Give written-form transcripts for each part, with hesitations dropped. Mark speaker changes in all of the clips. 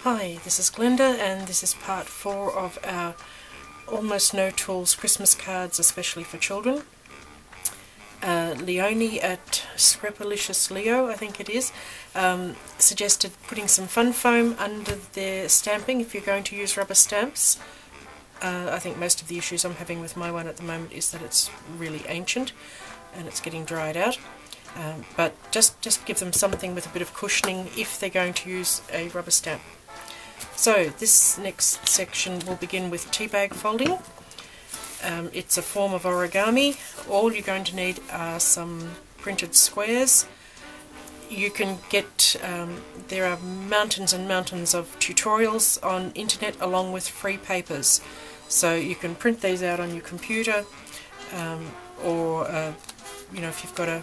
Speaker 1: Hi, this is Glenda and this is part 4 of our Almost No Tools Christmas cards, especially for children. Leonie at Scrapalicious Leo, I think it is, suggested putting some fun foam under their stamping if you're going to use rubber stamps. I think most of the issues I'm having with my one at the moment is that it's really ancient and it's getting dried out. But just give them something with a bit of cushioning if they're going to use a rubber stamp. So this next section will begin with tea bag folding. It's a form of origami. All you're going to need are some printed squares. You can get, there are mountains and mountains of tutorials on internet along with free papers. So you can print these out on your computer, or you know, if you've got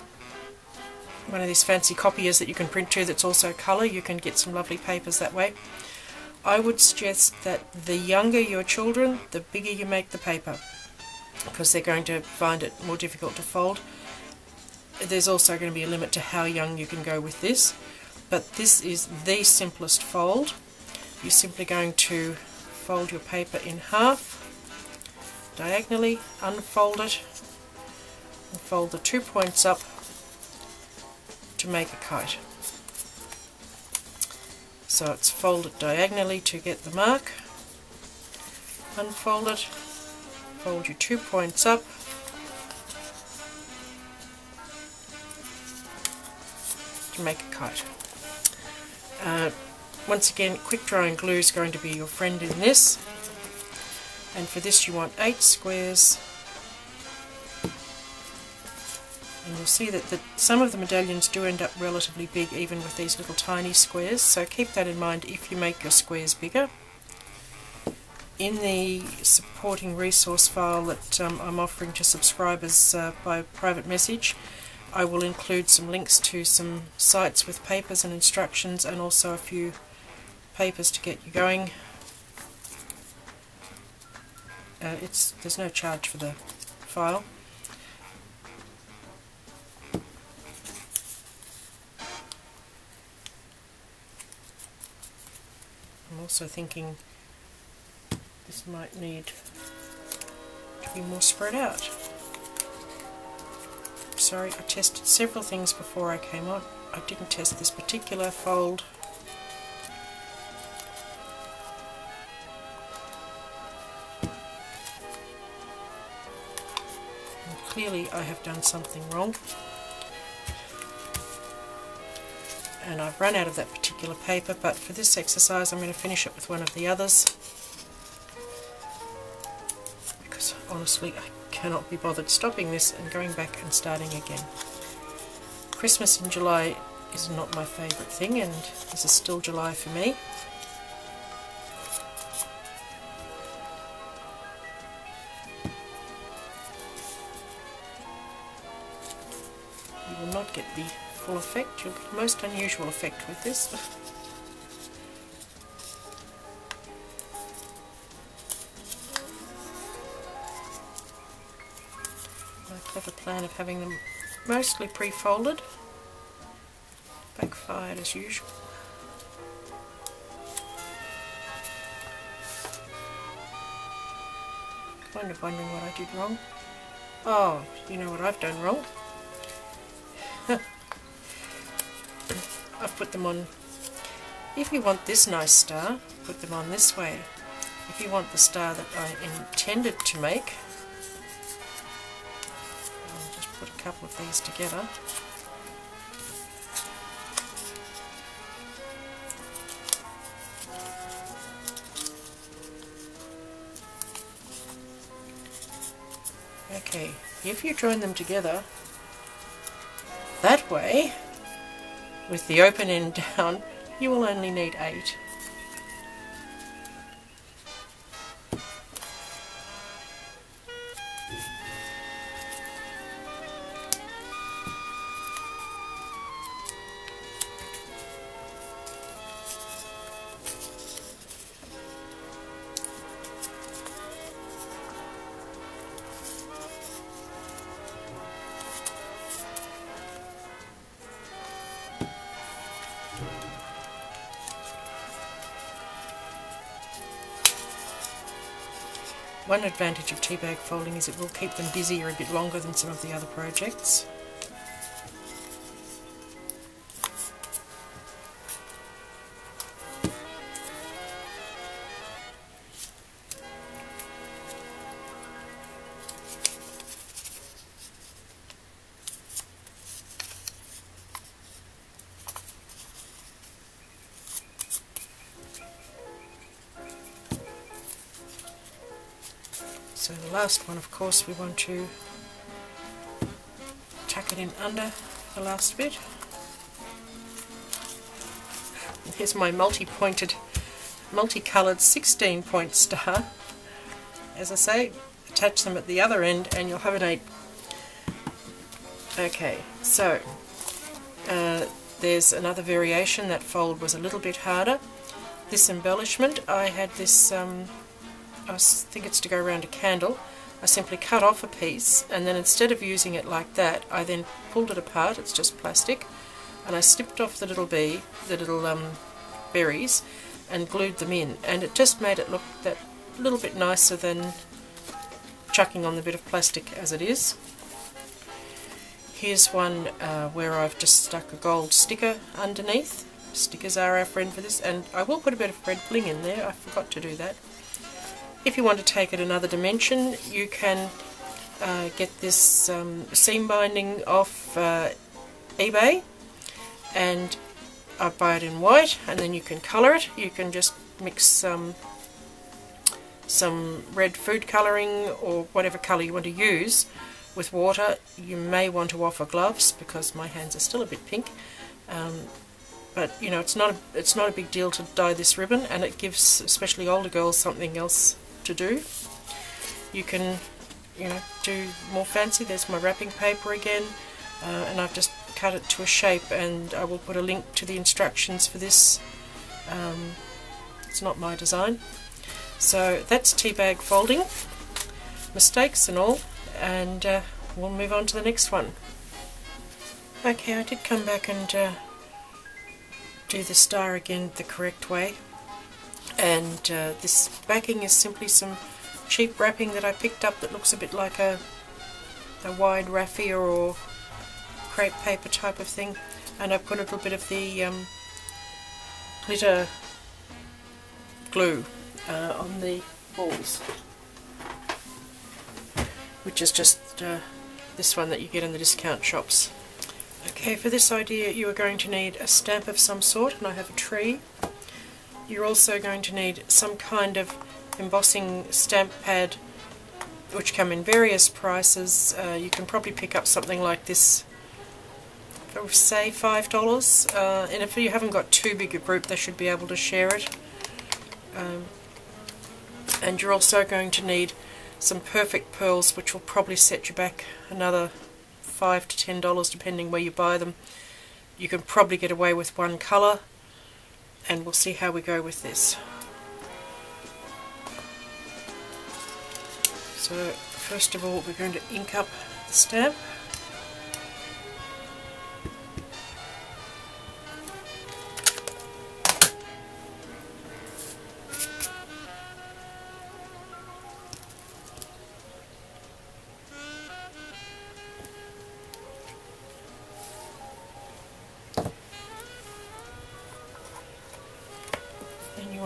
Speaker 1: one of these fancy copiers that you can print to that's also colour, you can get some lovely papers that way. I would suggest that the younger your children, the bigger you make the paper, because they're going to find it more difficult to fold. There's also going to be a limit to how young you can go with this, but this is the simplest fold. You're simply going to fold your paper in half, diagonally, unfold it, and fold the 2 points up to make a kite. So it's folded diagonally to get the mark, unfold it, fold your 2 points up, to make a kite. Once again, quick drying glue is going to be your friend in this, and for this you want 8 squares. And you'll see that some of the medallions do end up relatively big even with these little tiny squares, so keep that in mind if you make your squares bigger. In the supporting resource file that I'm offering to subscribers by private message, I will include some links to some sites with papers and instructions, and also a few papers to get you going. There's no charge for the file. I'm also thinking this might need to be more spread out. Sorry, I tested several things before I came on. I didn't test this particular fold. And clearly I have done something wrong. And I've run out of that particular paper, but for this exercise I'm going to finish it with one of the others, because honestly I cannot be bothered stopping this and going back and starting again. Christmas in July is not my favourite thing, and this is still July for me. You will not get the full effect. You'll get a most unusual effect with this. My clever plan of having them mostly pre-folded backfired as usual. Kind of wondering what I did wrong. Oh, you know what I've done wrong. I've put them on, if you want this nice star, put them on this way. If you want the star that I intended to make, I'll just put a couple of these together. Okay, if you join them together that way, with the open end down, you will only need 8. One advantage of tea bag folding is it will keep them busier a bit longer than some of the other projects. So the last one, of course, we want to tuck it in under the last bit. And here's my multi-pointed, multi-coloured 16-point star. As I say, attach them at the other end and you'll have an 8. Okay, so there's another variation. That fold was a little bit harder. This embellishment, I had this, I think it's to go around a candle. I simply cut off a piece, and then instead of using it like that, I then pulled it apart. It's just plastic, and I snipped off the little berries and glued them in, and it just made it look that little bit nicer than chucking on the bit of plastic as it is. Here's one where I've just stuck a gold sticker underneath. Stickers are our friend for this, and I will put a bit of red bling in there. I forgot to do that. If you want to take it another dimension, you can get this seam binding off eBay, and I buy it in white, and then you can colour it. You can just mix some red food colouring or whatever colour you want to use with water. You may want to offer gloves because my hands are still a bit pink. But you know, it's not a big deal to dye this ribbon, and it gives especially older girls something else to do. You can, you know, do more fancy. There's my wrapping paper again, and I've just cut it to a shape, and I will put a link to the instructions for this. It's not my design. So that's tea bag folding, mistakes and all, and we'll move on to the next one. Okay, I did come back and do the star again the correct way, and this backing is simply some cheap wrapping that I picked up that looks a bit like a wide raffia or crepe paper type of thing, and I put a little bit of the glitter glue on the balls, which is just this one that you get in the discount shops. Okay, for this idea you are going to need a stamp of some sort, and I have a tree. You're also going to need some kind of embossing stamp pad, which come in various prices. You can probably pick up something like this for say $5, and if you haven't got too big a group they should be able to share it. And you're also going to need some perfect pearls, which will probably set you back another $5 to $10 depending where you buy them. You can probably get away with one colour, and we'll see how we go with this. So first of all we're going to ink up the stamp.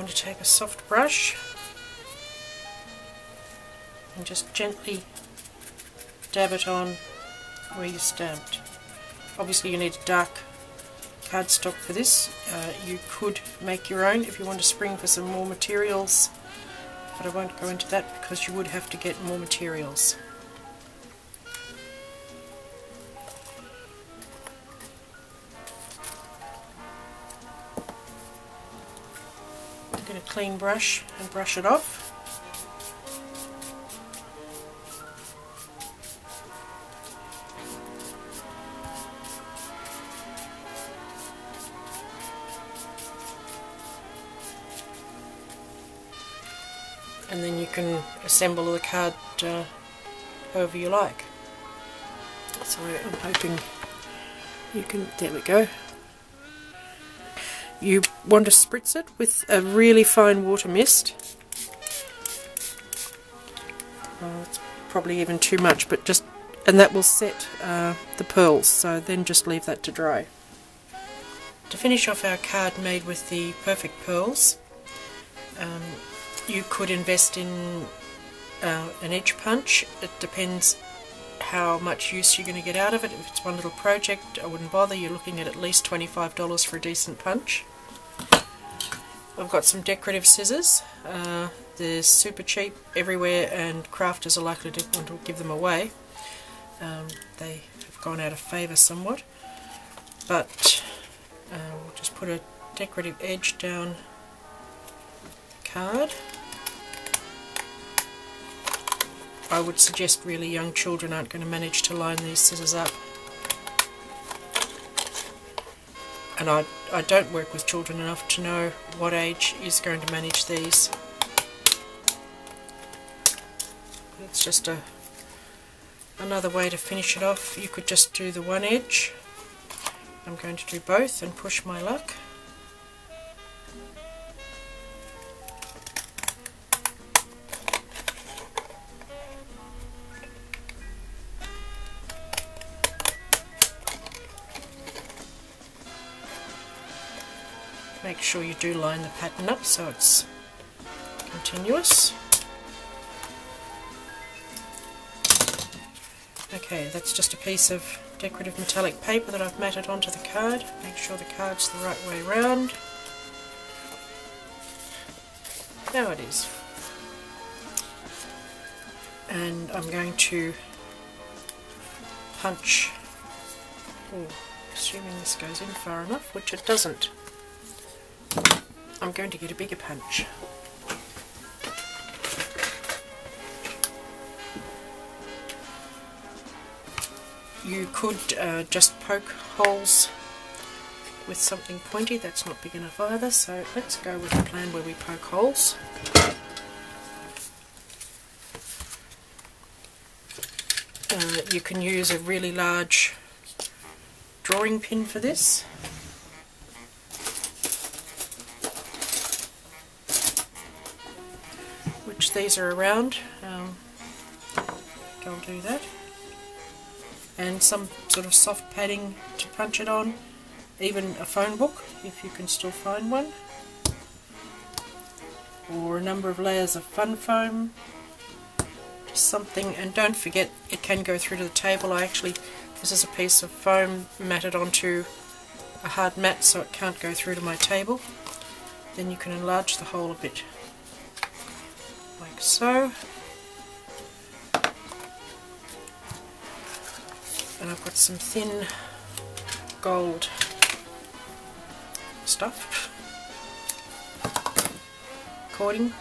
Speaker 1: To take a soft brush and just gently dab it on where you stamped. Obviously you need dark cardstock for this. You could make your own if you want to spring for some more materials, but I won't go into that because you would have to get more materials. Get a clean brush and brush it off. And then you can assemble the card however you like. So I'm hoping you can, there we go. You want to spritz it with a really fine water mist, It's probably even too much, but just, and that will set the pearls, so then just leave that to dry. To finish off our card made with the perfect pearls, you could invest in an edge punch. It depends how much use you're going to get out of it. If it's one little project, I wouldn't bother. You're looking at least $25 for a decent punch. I've got some decorative scissors. They're super cheap everywhere, and crafters are likely to want to give them away. They have gone out of favour somewhat, but we'll just put a decorative edge down the card. I would suggest really young children aren't going to manage to line these scissors up. And I don't work with children enough to know what age is going to manage these. It's just another way to finish it off. You could just do the one edge. I'm going to do both and push my luck. Make sure you do line the pattern up so it's continuous. Okay, that's just a piece of decorative metallic paper that I've matted onto the card. Make sure the card's the right way round. Now it is. And I'm going to punch, assuming this goes in far enough, which it doesn't. I'm going to get a bigger punch. You could just poke holes with something pointy. That's not big enough either, so let's go with a plan where we poke holes. You can use a really large drawing pin for this. Which these are around. I'll do that. And some sort of soft padding to punch it on. Even a phone book, if you can still find one. Or a number of layers of fun foam. Just something, and don't forget it can go through to the table. This is a piece of foam matted onto a hard mat so it can't go through to my table. Then you can enlarge the hole a bit. Like so. And I've got some thin gold stuff. Cording.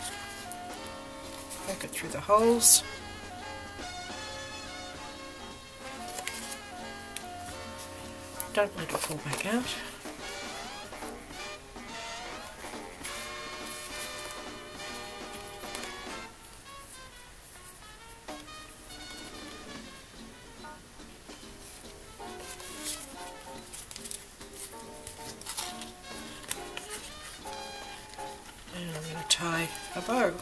Speaker 1: Poke it through the holes. Don't let it fall back out. And I'm going to tie a bow.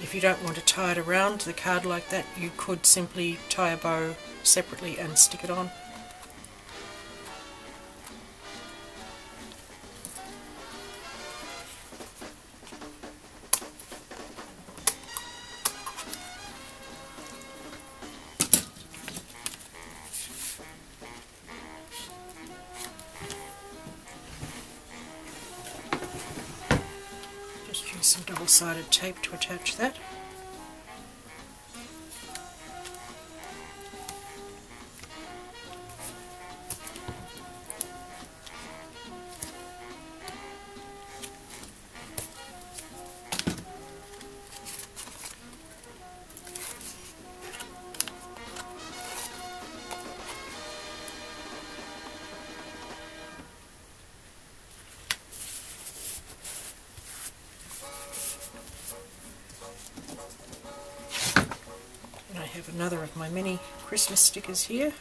Speaker 1: If you don't want to tie it around the card like that, you could simply tie a bow separately and stick it on. Just use some double-sided tape to attach that. have another of my many Christmas stickers here.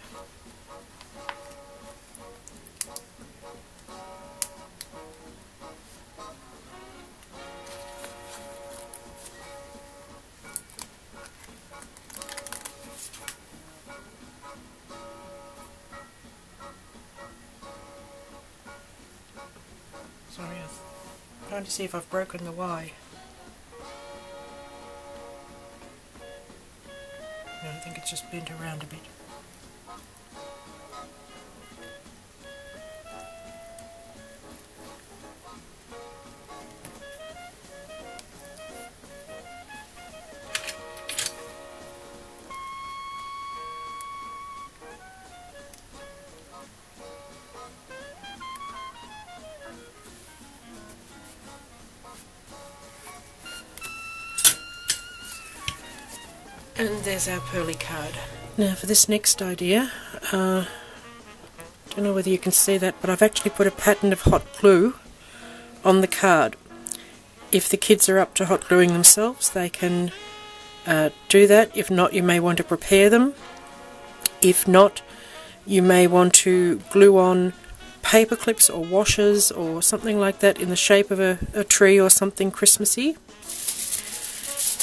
Speaker 1: Sorry, I'm trying to see if I've broken the Y. No, I think it's just bent around a bit. And there's our pearly card. Now for this next idea, don't know whether you can see that, but I've actually put a pattern of hot glue on the card. If the kids are up to hot gluing themselves, they can do that. If not, you may want to prepare them. If not, you may want to glue on paper clips or washers or something like that in the shape of a tree or something Christmassy.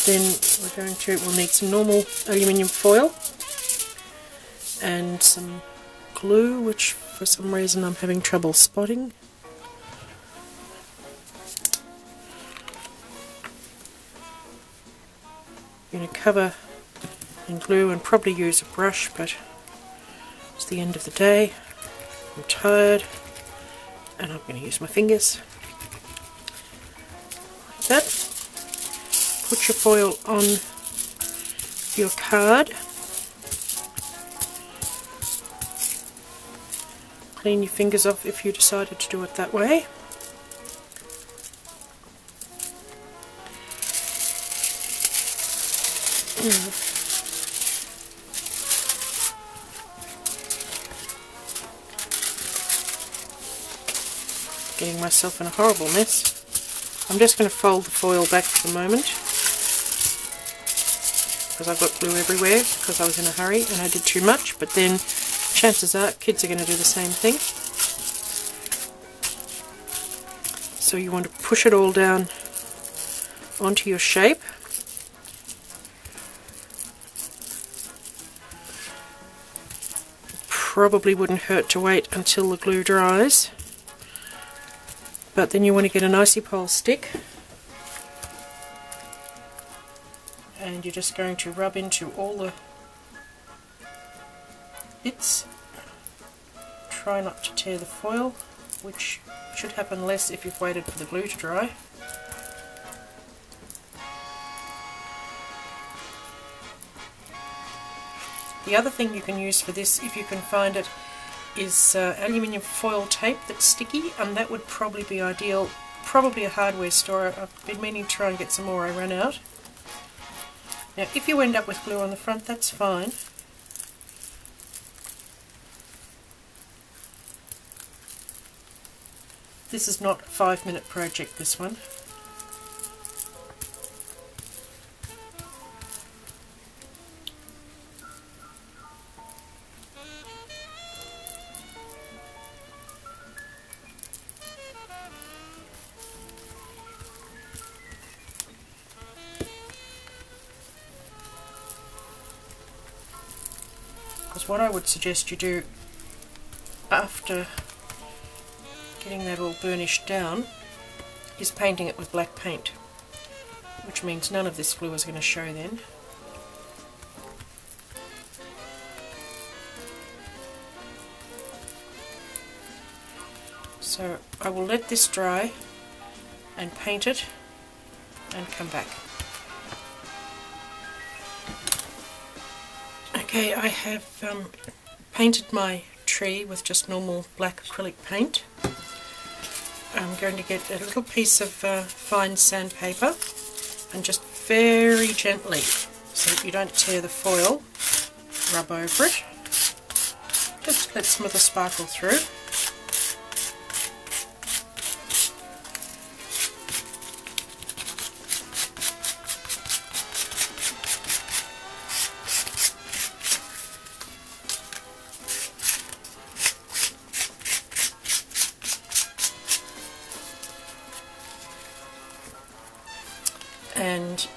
Speaker 1: Then we'll need some normal aluminium foil and some glue, which for some reason I'm having trouble spotting. I'm going to cover in glue and probably use a brush, but it's the end of the day. I'm tired and I'm going to use my fingers like that. Put your foil on your card. Clean your fingers off if you decided to do it that way. Getting myself in a horrible mess. I'm just going to fold the foil back for the moment, because I've got glue everywhere because I was in a hurry and I did too much, but then chances are kids are going to do the same thing. So you want to push it all down onto your shape. Probably wouldn't hurt to wait until the glue dries, but then you want to get an icy pole stick and you're just going to rub into all the bits. Try not to tear the foil, which should happen less if you've waited for the glue to dry. The other thing you can use for this, if you can find it, is aluminium foil tape that's sticky, and that would probably be ideal. Probably a hardware store. I've been meaning to try and get some more, I ran out. Now if you end up with glue on the front, that's fine. This is not a 5-minute project, this one. Because what I would suggest you do after getting that all burnished down is painting it with black paint, which means none of this glue is going to show then. So I will let this dry and paint it and come back. Okay, I have painted my tree with just normal black acrylic paint. I'm going to get a little piece of fine sandpaper and just very gently, so that you don't tear the foil, rub over it. Just let some of the sparkle through. And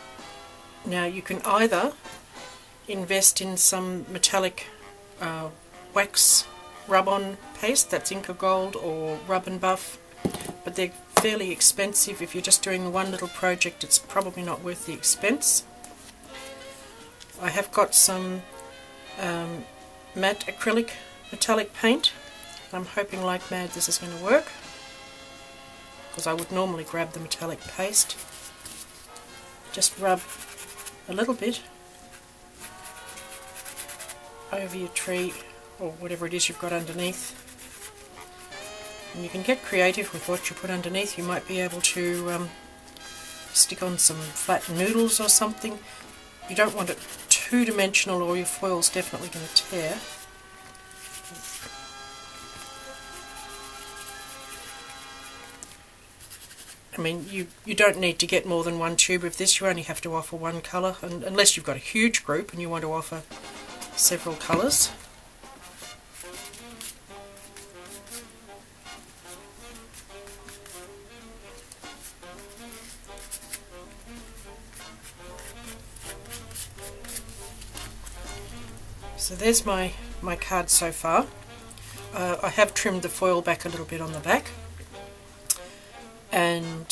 Speaker 1: now you can either invest in some metallic wax rub-on paste, that's Inca Gold or Rub and Buff, but they're fairly expensive. If you're just doing one little project, it's probably not worth the expense. I have got some matte acrylic metallic paint. I'm hoping like mad this is going to work, because I would normally grab the metallic paste, just rub a little bit over your tree or whatever it is you've got underneath. And you can get creative with what you put underneath. You might be able to stick on some flat noodles or something. You don't want it two-dimensional or your foil's definitely going to tear. I mean, you don't need to get more than one tube of this. You only have to offer one colour, and unless you've got a huge group and you want to offer several colours. So there's my card so far. I have trimmed the foil back a little bit on the back, and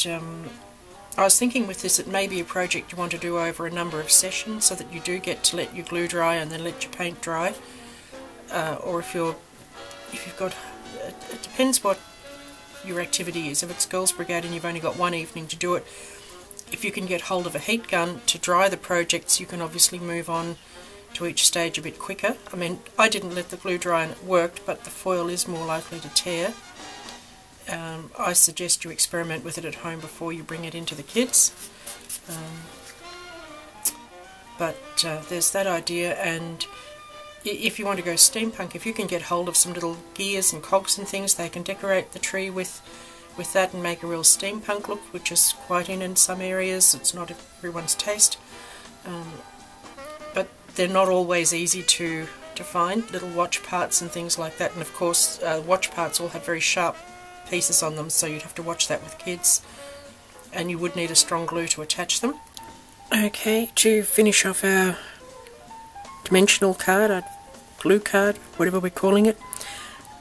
Speaker 1: I was thinking with this it may be a project you want to do over a number of sessions so that you do get to let your glue dry and then let your paint dry, or if you've got, it depends what your activity is. If it's Girls Brigade and you've only got one evening to do it, if you can get hold of a heat gun to dry the projects, you can obviously move on to each stage a bit quicker. I mean, I didn't let the glue dry and it worked, but the foil is more likely to tear. I suggest you experiment with it at home before you bring it into the kids. But there's that idea, and if you want to go steampunk, if you can get hold of some little gears and cogs and things, they can decorate the tree with that and make a real steampunk look, which is quite in some areas. It's not everyone's taste. But they're not always easy to find, little watch parts and things like that, and of course watch parts all have very sharp pieces on them, so you'd have to watch that with kids, and you would need a strong glue to attach them. Okay, to finish off our dimensional card, our glue card, whatever we're calling it,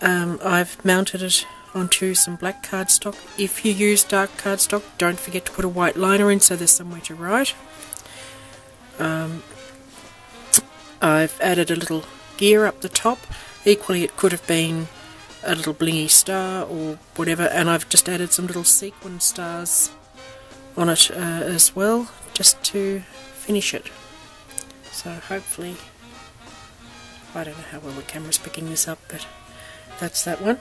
Speaker 1: I've mounted it onto some black cardstock. If you use dark cardstock, don't forget to put a white liner in so there's somewhere to write. I've added a little gear up the top. Equally, it could have been a little blingy star or whatever, and I've just added some little sequin stars on it as well, just to finish it. So hopefully, I don't know how well the camera's picking this up, but that's that one.